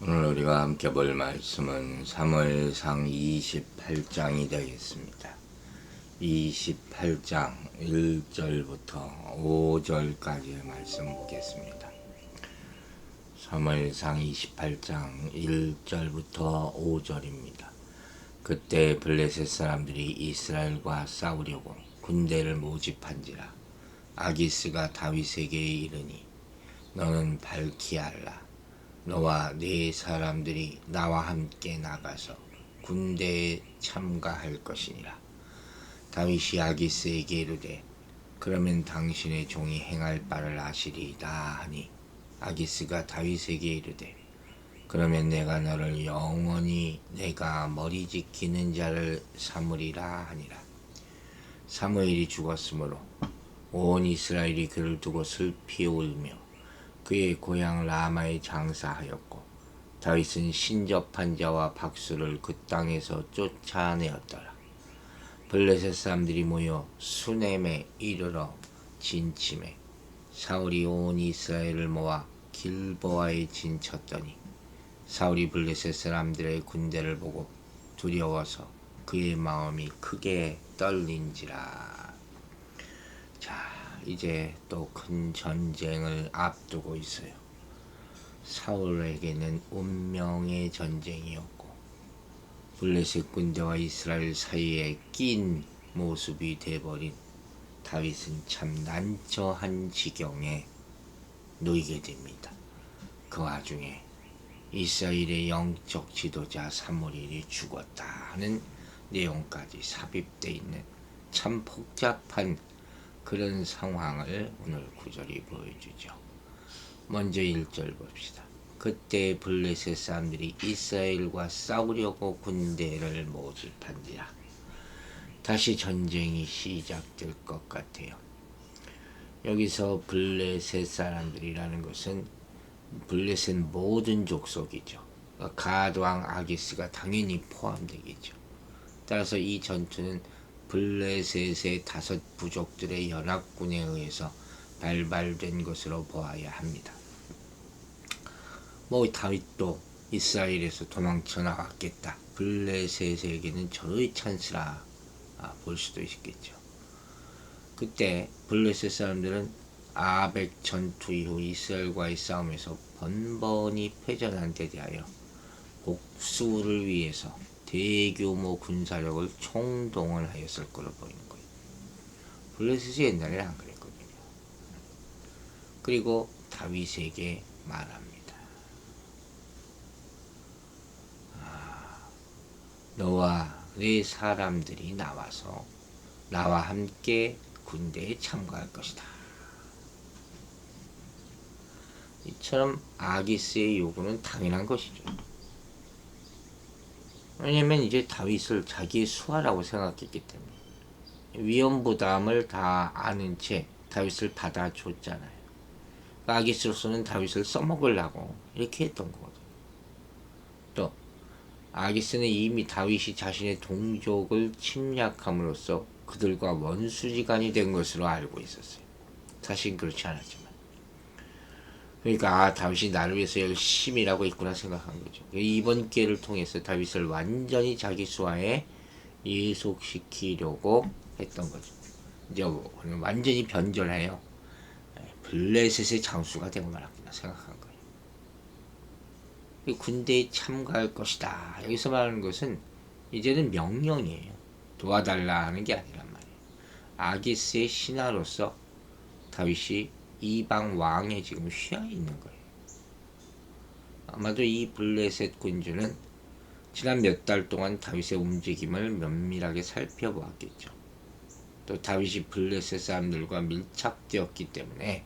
오늘 우리가 함께 볼 말씀은 사무엘상 28장이 되겠습니다. 28장 1절부터 5절까지의 말씀 보겠습니다. 사무엘상 28장 1절부터 5절입니다. 그때 블레셋 사람들이 이스라엘과 싸우려고 군대를 모집한지라. 아기스가 다윗에게 이르니 너는 밝히 알라. 너와 네 사람들이 나와 함께 나가서 군대에 참가할 것이니라. 다윗이 아기스에게 이르되 그러면 당신의 종이 행할 바를 아시리이다 하니, 아기스가 다윗에게 이르되 그러면 내가 너를 영원히 내가 머리 지키는 자를 삼으리라 하니라. 사무엘이 죽었으므로 온 이스라엘이 그를 두고 슬피 울며 그의 고향 라마에 장사하였고, 다윗은 신접한 자와 박수를 그 땅에서 쫓아내었더라. 블레셋 사람들이 모여 수넴에 이르러 진침해 사울이 온 이스라엘을 모아 길보아에 진쳤더니, 사울이 블레셋 사람들의 군대를 보고 두려워서 그의 마음이 크게 떨린지라. 자, 이제 또 큰 전쟁을 앞두고 있어요. 사울에게는 운명의 전쟁이었고, 블레셋 군대와 이스라엘 사이에 낀 모습이 돼버린 다윗은 참 난처한 지경에 놓이게 됩니다. 그 와중에 이스라엘의 영적 지도자 사무엘이 죽었다는 내용까지 삽입되어 있는 참 복잡한 그런 상황을 오늘 구절이 보여주죠. 먼저 1절 봅시다. 그때 블레셋 사람들이 이스라엘과 싸우려고 군대를 모집한지라. 다시 전쟁이 시작될 것 같아요. 여기서 블레셋 사람들이라는 것은 블레셋 모든 족속이죠. 가드왕 아기스가 당연히 포함되겠죠. 따라서 이 전투는 블레셋의 5 부족들의 연합군에 의해서 발발된 것으로 보아야 합니다. 다윗도 이스라엘에서 도망쳐 나왔겠다, 블레셋에게는 절호의 찬스라 볼 수도 있겠죠. 그때 블레셋 사람들은 아벡 전투 이후 이스라엘과의 싸움에서 번번이 패전한 데 대하여 복수를 위해서 대규모 군사력을 총동원 하였을 것으로 보이는 거예요. 블레셋이 옛날에는 안 그랬거든요. 그리고 다윗에게 말합니다. 너와 네 사람들이 나와서 나와 함께 군대에 참가할 것이다. 이처럼 아기스의 요구는 당연한 것이죠. 왜냐면 이제 다윗을 자기의 수하라고 생각했기 때문에 위험부담을 다 아는 채 다윗을 받아줬잖아요. 아기스로서는 다윗을 써먹으려고 이렇게 했던 거거든요. 또 아기스는 이미 다윗이 자신의 동족을 침략함으로써 그들과 원수지간이 된 것으로 알고 있었어요. 사실은 그렇지 않았지만. 그러니까 다윗이 나를 위해서 열심히 일하고 있구나 생각한 거죠. 이번 기회를 통해서 다윗을 완전히 자기 수하에 예속시키려고 했던 거죠. 이제 완전히 변절해요. 블레셋의 장수가 되고 말았구나 생각한 거예요. 군대에 참가할 것이다. 여기서 말하는 것은 이제는 명령이에요. 도와달라 하는 게 아니란 말이에요. 아기스의 신하로서 다윗이 이방 왕에 지금 휘하 있는 거예요. 아마도 이 블레셋 군주는 지난 몇 달 동안 다윗의 움직임을 면밀하게 살펴보았겠죠. 또 다윗이 블레셋 사람들과 밀착되었기 때문에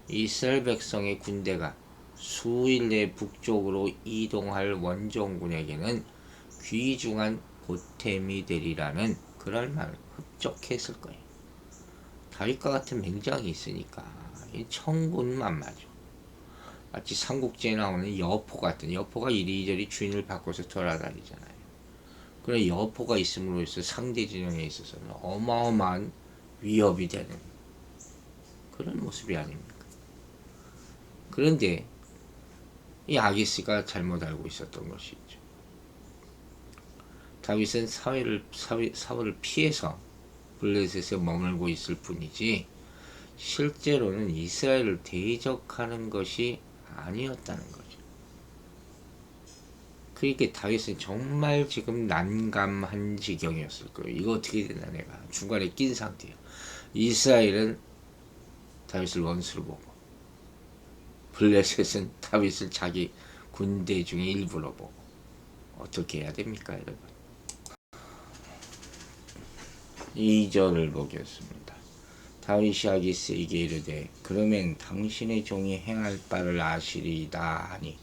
이스라엘 백성의 군대가 수일 내 북쪽으로 이동할 원정군에게는 귀중한 보탬이 되리라는 그럴 말을 흡족했을 거예요. 다윗과 같은 맹장이 있으니까 이 천군만마죠. 마치 삼국지에 나오는 여포 같은, 여포가 이리저리 주인을 바꿔서 돌아다니잖아요. 그런 여포가 있음으로 해서 상대 진영에 있어서는 어마어마한 위협이 되는 그런 모습이 아닙니까? 그런데 이 아기스가 잘못 알고 있었던 것이죠. 다윗은 사울을 피해서 블레셋에 머물고 있을 뿐이지 실제로는 이스라엘을 대적하는 것이 아니었다는 거죠. 그러니까 다윗은 정말 지금 난감한 지경이었을 거예요. 이거 어떻게 되나 내가 중간에 낀 상태예요. 이스라엘은 다윗을 원수로 보고 블레셋은 다윗을 자기 군대 중에 일부로 보고 어떻게 해야 됩니까 여러분? 2절을 보겠습니다. 다윗이 아기스에게 이르되 그러면 당신의 종이 행할 바를 아시리이다 하니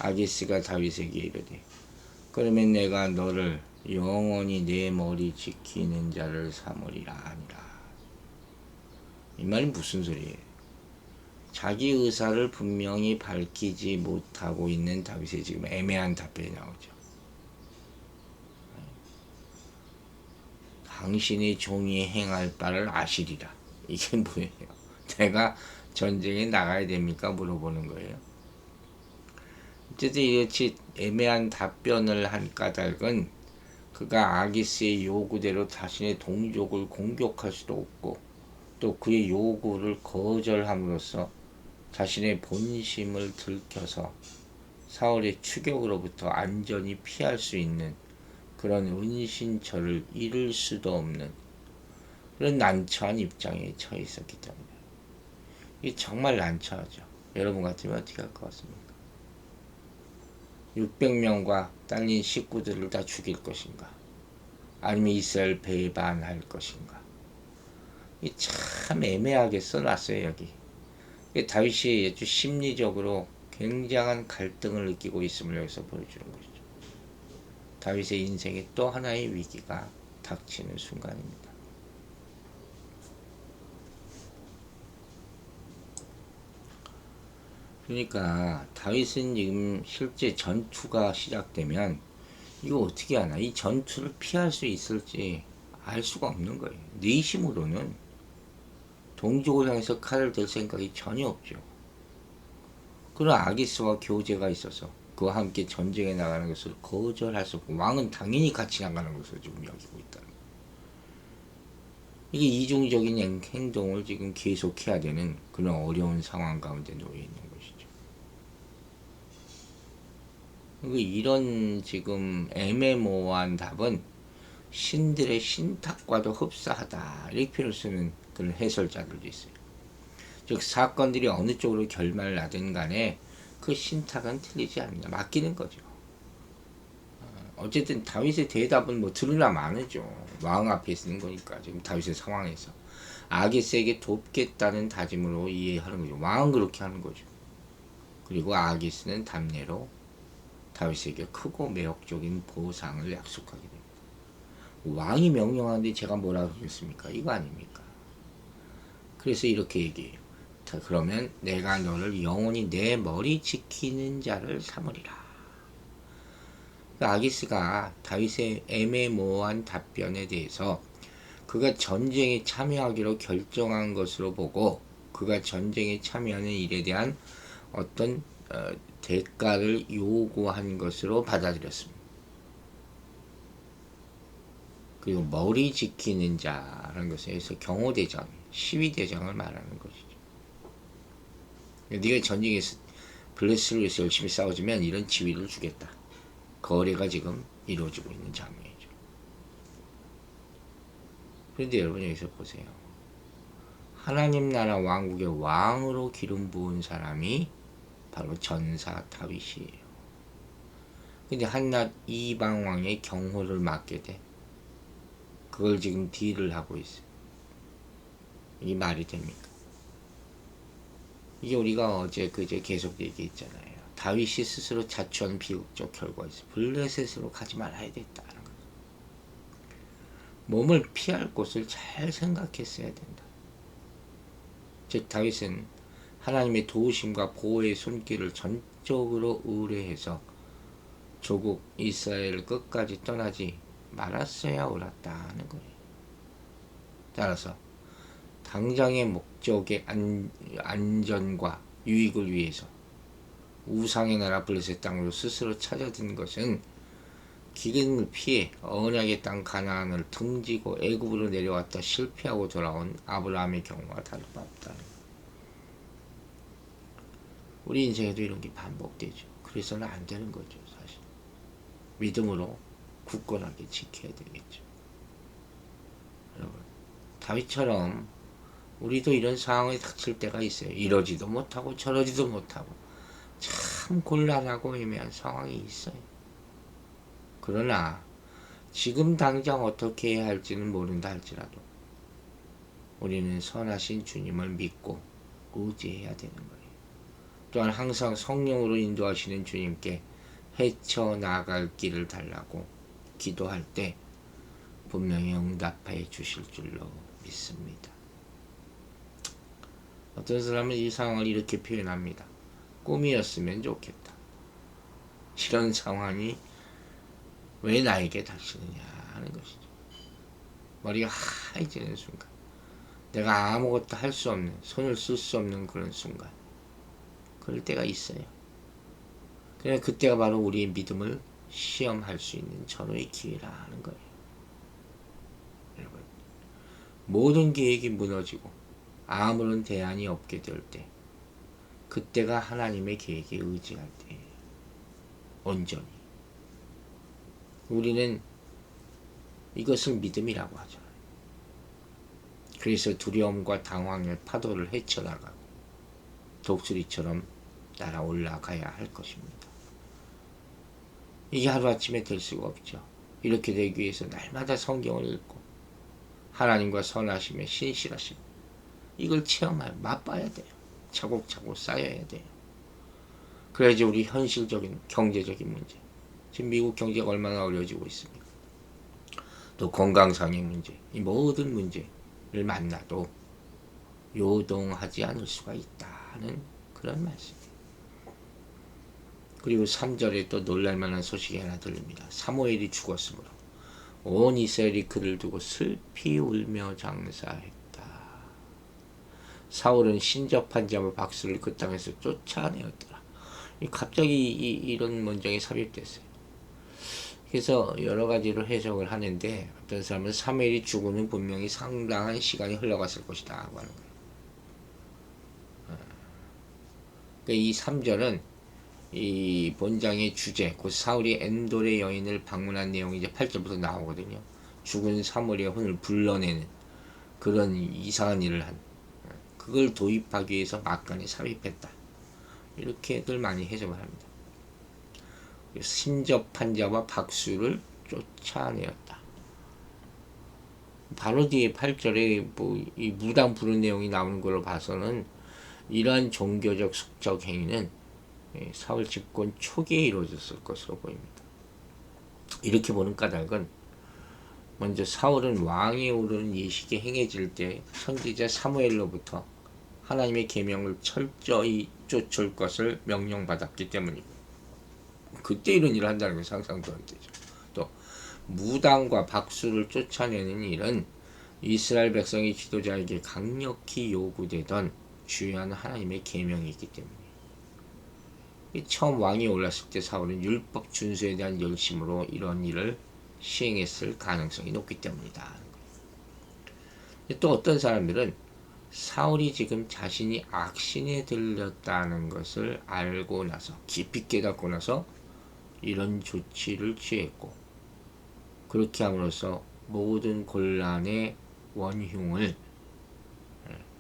아기스가 다윗에게 이르되 그러면 내가 너를 영원히 내 머리 지키는 자를 삼으리라 하니라. 이 말이 무슨 소리예요? 자기 의사를 분명히 밝히지 못하고 있는 다윗의 지금 애매한 답변이 나오죠. 당신의 종이 행할 바를 아시리라. 이게 뭐예요? 내가 전쟁에 나가야 됩니까? 물어보는 거예요. 어쨌든 이렇게 애매한 답변을 한 까닭은 그가 아기스의 요구대로 자신의 동족을 공격할 수도 없고 또 그의 요구를 거절함으로써 자신의 본심을 들켜서 사울의 추격으로부터 안전히 피할 수 있는 그런 은신처를 잃을 수도 없는 그런 난처한 입장에 처해 있었기 때문에 이게 정말 난처하죠. 여러분 같으면 어떻게 할 것 같습니까? 600명과 딸린 식구들을 다 죽일 것인가? 아니면 이스라엘 배반할 것인가? 이 참 애매하게 써놨어요 여기. 다윗이 아주 심리적으로 굉장한 갈등을 느끼고 있음을 여기서 보여주는 것이죠. 다윗의 인생에 또 하나의 위기가 닥치는 순간입니다. 그러니까 다윗은 지금 실제 전투가 시작되면 이거 어떻게 하나? 이 전투를 피할 수 있을지 알 수가 없는 거예요. 내심으로는 동족을 향해서 칼을 들 생각이 전혀 없죠. 그런 아기스와 교제가 있어서 그와 함께 전쟁에 나가는 것을 거절할 수 없고 왕은 당연히 같이 나가는 것을 지금 여기고 있다는 거예요. 이게 이중적인 행동을 지금 계속해야 되는 그런 어려운 상황 가운데 놓여 있는 것이죠. 이런 지금 애매모호한 답은 신들의 신탁과도 흡사하다 이렇게 표현을 쓰는 그런 해설자들도 있어요. 즉 사건들이 어느 쪽으로 결말을 나든 간에 그 신탁은 틀리지 않는다. 맡기는 거죠. 어쨌든 다윗의 대답은 뭐 들으나 마느죠. 왕 앞에 있는 거니까 지금 다윗의 상황에서 아기스에게 돕겠다는 다짐으로 이해하는 거죠. 왕은 그렇게 하는 거죠. 그리고 아기스는 답례로 다윗에게 크고 매혹적인 보상을 약속하게 됩니다. 왕이 명령하는데 제가 뭐라 그러겠습니까? 이거 아닙니까? 그래서 이렇게 얘기해요. 그러면 내가 너를 영원히 내 머리 지키는 자를 삼으리라. 아기스가 다윗의 애매모호한 답변에 대해서 그가 전쟁에 참여하기로 결정한 것으로 보고 그가 전쟁에 참여하는 일에 대한 어떤 대가를 요구한 것으로 받아들였습니다. 그리고 머리 지키는 자라는 것에서 경호대장, 시위대장을 말하는 것이죠. 네가 전쟁에서 블레스를 위해서 열심히 싸워주면 이런 지위를 주겠다. 거래가 지금 이루어지고 있는 장면이죠. 그런데 여러분 여기서 보세요. 하나님 나라 왕국의 왕으로 기름 부은 사람이 바로 전사 다윗이에요. 근데 한낱 이방 왕의 경호를 맡게 돼. 그걸 지금 딜을 하고 있어요. 이게 말이 됩니까? 이게 우리가 어제 그제 계속 얘기했잖아요. 다윗이 스스로 자초한 비극적 결과가 있어요. 블레셋으로 가지 말아야 됐다는 거죠. 몸을 피할 곳을 잘 생각했어야 된다. 즉 다윗은 하나님의 도우심과 보호의 손길을 전적으로 의뢰해서 조국 이스라엘을 끝까지 떠나지 말았어야 옳았다는 거예요. 따라서 당장의 목적의 안전과 유익을 위해서 우상의 나라 블레셋 땅으로 스스로 찾아든 것은 기근을 피해 언약의 땅 가나안을 등지고 애굽으로 내려왔다 실패하고 돌아온 아브라함의 경우와 다를 바 없다. 우리 인생에도 이런 게 반복되죠. 그래서는 안 되는 거죠, 사실. 믿음으로 굳건하게 지켜야 되겠죠. 여러분, 다윗처럼 우리도 이런 상황에 닥칠 때가 있어요. 이러지도 못하고 저러지도 못하고 참 곤란하고 애매한 상황이 있어요. 그러나 지금 당장 어떻게 해야 할지는 모른다 할지라도 우리는 선하신 주님을 믿고 의지해야 되는 거예요. 또한 항상 성령으로 인도하시는 주님께 헤쳐나갈 길을 달라고 기도할 때 분명히 응답해 주실 줄로 믿습니다. 어떤 사람은 이 상황을 이렇게 표현합니다. 꿈이었으면 좋겠다. 이런 상황이 왜 나에게 닥치느냐 하는 것이죠. 머리가 하얘지는 순간, 내가 아무것도 할 수 없는, 손을 쓸 수 없는 그런 순간, 그럴 때가 있어요. 그래 그때가 바로 우리의 믿음을 시험할 수 있는 전후의 기회라 하는 거예요. 여러분, 모든 계획이 무너지고 아무런 대안이 없게 될 때, 그때가 하나님의 계획에 의지할 때예요. 온전히. 우리는 이것을 믿음이라고 하잖아요. 그래서 두려움과 당황의 파도를 헤쳐나가고 독수리처럼 날아 올라가야 할 것입니다. 이게 하루아침에 될 수가 없죠. 이렇게 되기 위해서 날마다 성경을 읽고 하나님과 선하심에 신실하심, 이걸 체험하여 맛봐야 돼요. 차곡차곡 쌓여야 돼요. 그래야지 우리 현실적인 경제적인 문제, 지금 미국 경제가 얼마나 어려워지고 있습니까? 또 건강상의 문제, 이 모든 문제를 만나도 요동하지 않을 수가 있다는 그런 말씀이에요. 그리고 3절에 또 놀랄만한 소식이 하나 들립니다. 사무엘이 죽었으므로 온 이스라엘이 그를 두고 슬피 울며 장사했다. 사울은 신접한 자와 박수를 그 땅에서 쫓아내었더라. 갑자기 이런 문장이 삽입됐어요. 그래서 여러 가지로 해석을 하는데, 어떤 사람은 사무엘이 죽은 후 분명히 상당한 시간이 흘러갔을 것이다 하고 하는 거예요. 그러니까 이 3절은 이 본장의 주제, 곧 사울이 엔돌의 여인을 방문한 내용이 이제 8절부터 나오거든요. 죽은 사무엘의 혼을 불러내는 그런 이상한 일을 한, 그걸 도입하기 위해서 막간에 삽입했다. 이렇게들 많이 해석을 합니다. 신접한 자와 박수를 쫓아내었다. 바로 뒤에 8절에 이 무당 부른 내용이 나오는 걸로 봐서는 이러한 종교적 숙적 행위는 사울 집권 초기에 이루어졌을 것으로 보입니다. 이렇게 보는 까닭은, 먼저 사울은 왕에 오르는 예식이 행해질 때 선지자 사무엘로부터 하나님의 계명을 철저히 쫓을 것을 명령받았기 때문이고, 그때 이런 일을 한다는 게 상상도 안 되죠. 또 무당과 박수를 쫓아내는 일은 이스라엘 백성의 지도자에게 강력히 요구되던 주요한 하나님의 계명이기 때문에, 처음 왕이 올랐을 때 사울은 율법 준수에 대한 열심으로 이런 일을 시행했을 가능성이 높기 때문이다. 또 어떤 사람들은 사울이 지금 자신이 악신에 들렸다는 것을 알고 나서, 깊이 깨닫고 나서 이런 조치를 취했고, 그렇게 함으로써 모든 곤란의 원흉을,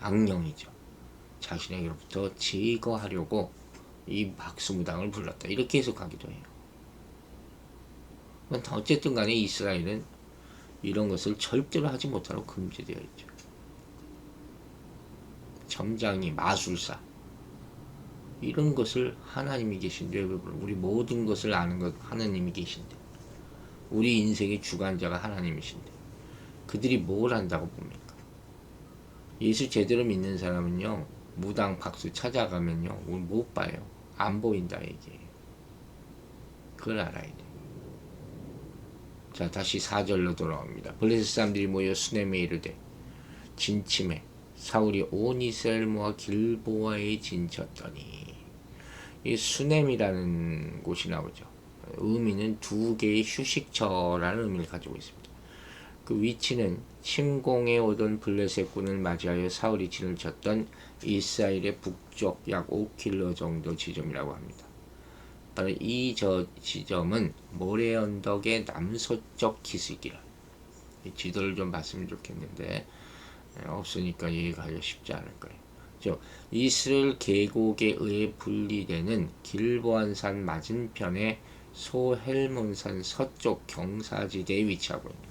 악령이죠, 자신에게로부터 제거하려고 이 박수무당을 불렀다. 이렇게 해석하기도 해요. 어쨌든 간에 이스라엘은 이런 것을 절대로 하지 못하라고 금지되어 있죠. 점장이, 마술사, 이런 것을 하나님이 계신데, 우리 모든 것을 아는 것 하나님이 계신데, 우리 인생의 주관자가 하나님이신데 그들이 뭘 한다고 봅니까? 예수 제대로 믿는 사람은요, 무당 박수 찾아가면요 못 봐요. 안 보인다 얘기해요. 그걸 알아야 돼요. 자, 다시 4절로 돌아옵니다. 블레셋 사람들이 모여 수넴에 이르되 진침해 사울이 온 이스라엘 모아 길보아에 진쳤더니, 이 수넴이라는 곳이 나오죠. 의미는 두 개의 휴식처라는 의미를 가지고 있습니다. 그 위치는 침공해 오던 블레셋군을 맞이하여 사울이 진을 쳤던 이스라엘의 북쪽 약 5km 정도 지점이라고 합니다. 바로 이 지점은 모래 언덕의 남서쪽 기슭이라. 이 지도를 좀 봤으면 좋겠는데 없으니까 이해하기가 쉽지 않을 거예요. 이스라엘 계곡에 의해 분리되는 길보안산 맞은편에 소헬몬산 서쪽 경사지대에 위치하고 있습니다.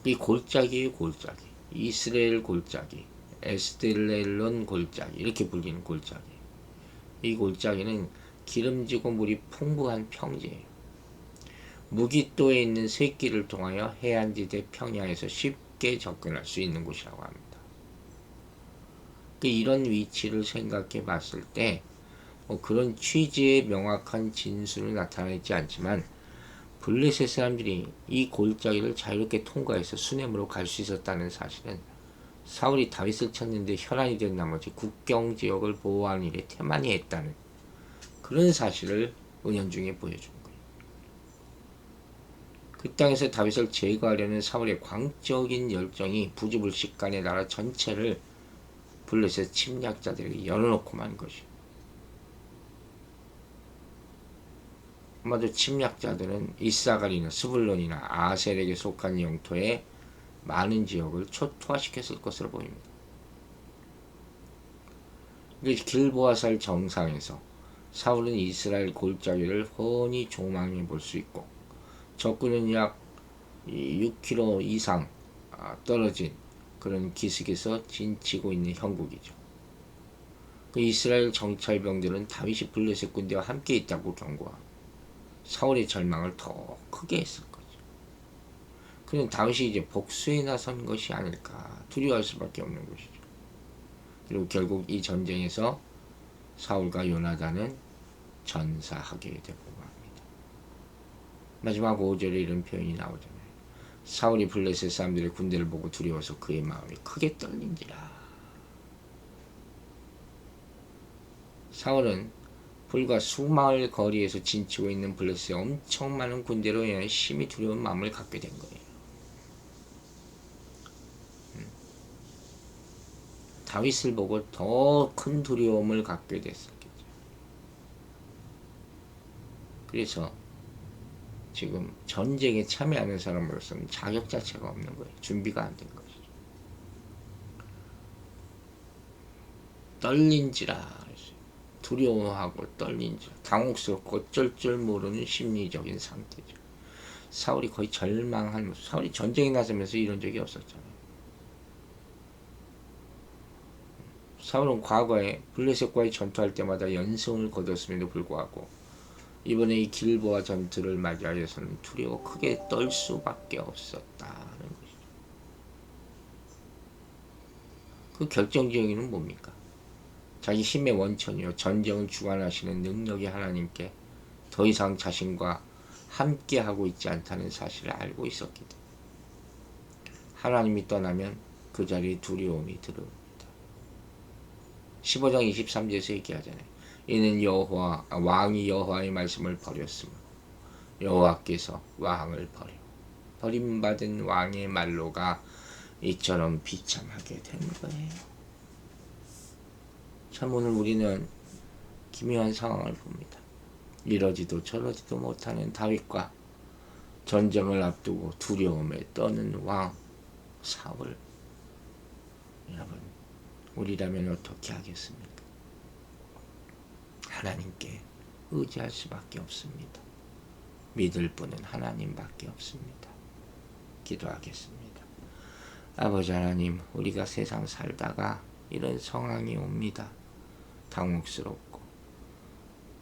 이 골짜기의 골짜기, 이스라엘 골짜기, 에스텔렐론 골짜기 이렇게 불리는 골짜기. 이 골짜기는 기름지고 물이 풍부한 평지예요. 무기또에 있는 쇳길을 통하여 해안지대 평야에서 쉽게 접근할 수 있는 곳이라고 합니다. 이런 위치를 생각해 봤을 때 그런 취지의 명확한 진술은 나타나지 않지만 블레셋 사람들이 이 골짜기를 자유롭게 통과해서 수넴으로 갈 수 있었다는 사실은 사울이 다윗을 쳤는데 혈안이 된 나머지 국경 지역을 보호하는 일에 태만히 했다는 그런 사실을 은연중에 보여준 거예요. 그 땅에서 다윗을 제거하려는 사울의 광적인 열정이 부지불식간의 나라 전체를 블레셋 침략자들에게 열어놓고만 것이요. 아마도 침략자들은 이사갈이나 스불론이나 아셀에게 속한 영토의 많은 지역을 초토화시켰을 것으로 보입니다. 길보아살 정상에서 사울은 이스라엘 골짜기를 훤히 조망해 볼 수 있고 적군은 약 6km 이상 떨어진 그런 기슭에서 진치고 있는 형국이죠. 그 이스라엘 정찰병들은 다윗이 블레셋 군대와 함께 있다고 경고하고 사울의 절망을 더 크게 했을 거죠. 그는 다윗이 이제 복수에 나선 것이 아닐까 두려워할 수밖에 없는 것이죠. 그리고 결국 이 전쟁에서 사울과 요나단은 전사하게 되고 합니다. 마지막 5절에 이런 표현이 나오잖아요. 사울이 블레셋 사람들의 군대를 보고 두려워서 그의 마음이 크게 떨린지라. 사울은 불과 수마일 거리에서 진치고 있는 블레셋의 엄청 많은 군대로 인해 심히 두려운 마음을 갖게 된 거예요. 다윗을 보고 더 큰 두려움을 갖게 됐었겠죠. 그래서 지금 전쟁에 참여하는 사람으로서는 자격 자체가 없는 거예요. 준비가 안 된 것이죠. 떨린지라, 두려워하고 떨린지라, 당혹스럽고 어쩔 줄 모르는 심리적인 상태죠. 사울이 거의 절망한 모습. 사울이 전쟁에 나서면서 이런 적이 없었잖아요. 사울은 과거에 블레셋과의 전투할 때마다 연승을 거뒀음에도 불구하고 이번에 이 길보아 전투를 맞이하여서는 두려워 크게 떨 수밖에 없었다는 것이죠. 그 결정적 이유는 뭡니까? 자기 힘의 원천이요 전쟁을 주관하시는 능력이 하나님께 더 이상 자신과 함께하고 있지 않다는 사실을 알고 있었기 때문에 하나님이 떠나면 그 자리에 두려움이 들어옵니다. 15장 23절에서 얘기하잖아요. 이는 왕이 여호와의 말씀을 버렸으므로 여호와께서 왕을 버림받은 왕의 말로가 이처럼 비참하게 된 거예요. 참 오늘 우리는 기묘한 상황을 봅니다. 이러지도 저러지도 못하는 다윗과 전쟁을 앞두고 두려움에 떠는 왕 사울. 여러분, 우리라면 어떻게 하겠습니까? 하나님께 의지할 수밖에 없습니다. 믿을 분은 하나님밖에 없습니다. 기도하겠습니다. 아버지 하나님, 우리가 세상 살다가 이런 상황이 옵니다. 당혹스럽고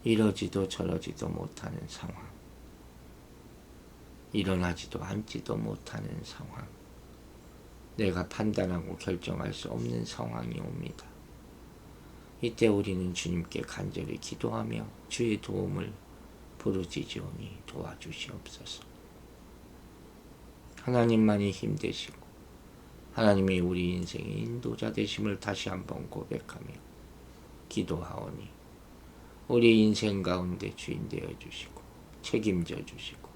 이러지도 저러지도 못하는 상황, 일어나지도 앉지도 못하는 상황, 내가 판단하고 결정할 수 없는 상황이 옵니다. 이때 우리는 주님께 간절히 기도하며 주의 도움을 부르짖으오니 도와주시옵소서. 하나님만이 힘되시고 하나님이 우리 인생의 인도자 되심을 다시 한번 고백하며 기도하오니 우리 인생 가운데 주인 되어 주시고 책임져 주시고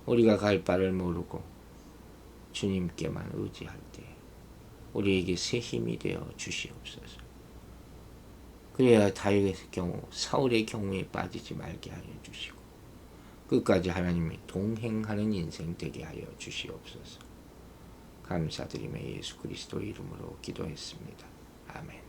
우리가 갈 바를 모르고 주님께만 의지할 때 우리에게 새 힘이 되어 주시옵소서. 그래야 다윗의 경우 사울의 경우에 빠지지 말게 하여 주시고 끝까지 하나님이 동행하는 인생 되게 하여 주시옵소서. 감사드리며 예수 그리스도 이름으로 기도했습니다. 아멘.